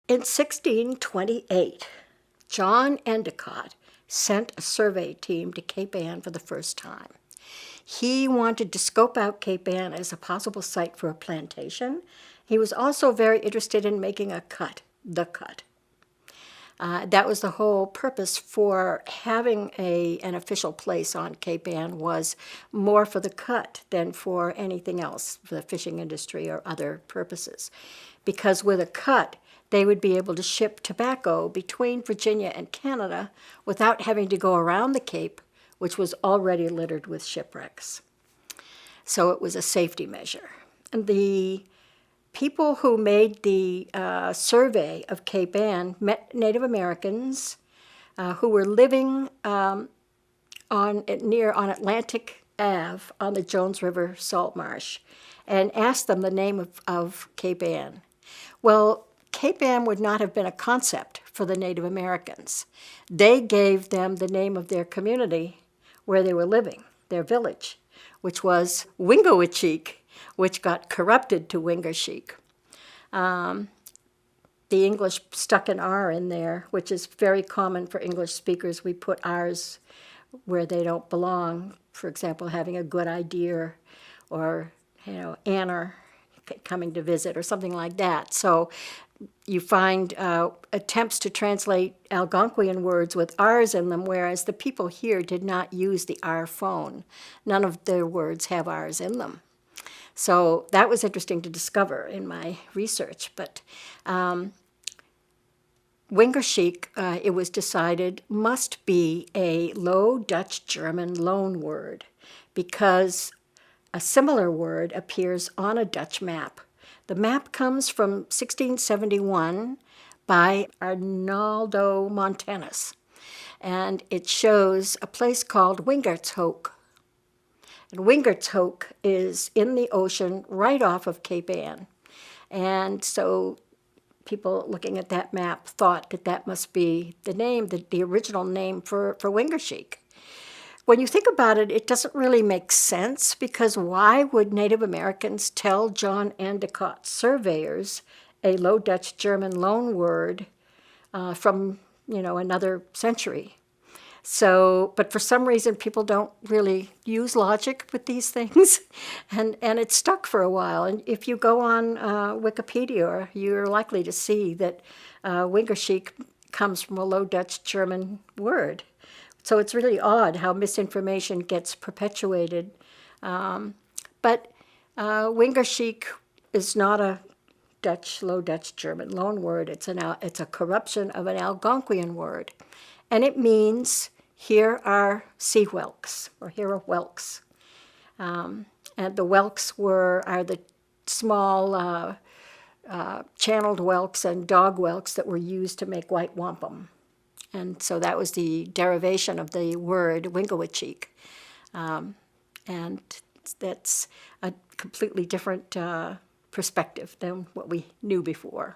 In 1628, John Endicott sent a survey team to Cape Ann for the first time. He wanted to scope out Cape Ann as a possible site for a plantation. He was also very interested in making a cut, the cut. That was the whole purpose for having an official place on Cape Ann, was more for the cut than for anything else, for the fishing industry or other purposes. Because with a cut, they would be able to ship tobacco between Virginia and Canada without having to go around the Cape, which was already littered with shipwrecks. So it was a safety measure. And the people who made the survey of Cape Ann met Native Americans who were living on Atlantic Ave on the Jones River salt marsh, and asked them the name of Cape Ann. Well, Cape Ann would not have been a concept for the Native Americans. They gave them the name of their community where they were living, their village, which was Wingaersheek, which got corrupted to Wingaersheek. The English stuck an R in there, which is very common for English speakers. We put R's where they don't belong. For example, having a good idea, or Anner coming to visit, or something like that. So you find attempts to translate Algonquian words with R's in them, whereas the people here did not use the R phone. None of their words have R's in them. So that was interesting to discover in my research. But Wingaersheek, it was decided, must be a Low Dutch German loan word, because a similar word appears on a Dutch map. The map comes from 1671 by Arnaldo Montanus, and it shows a place called Wingaersheek. And Wingaersheek is in the ocean right off of Cape Ann. And so people looking at that map thought that that must be the name, the original name for Wingaersheek. When you think about it, it doesn't really make sense, because why would Native Americans tell John Endicott surveyors a Low Dutch German loan word from another century? So, but for some reason, people don't really use logic with these things, and it stuck for a while. And if you go on Wikipedia, you're likely to see that Wingaersheek comes from a Low Dutch German word. So it's really odd how misinformation gets perpetuated. But Wingaersheek is not a Low Dutch German loan word. It's a corruption of an Algonquian word. And it means, here are sea whelks, or here are whelks. And the whelks are the small channeled whelks and dog whelks that were used to make white wampum. And so that was the derivation of the word Wingaersheek. And that's a completely different perspective than what we knew before.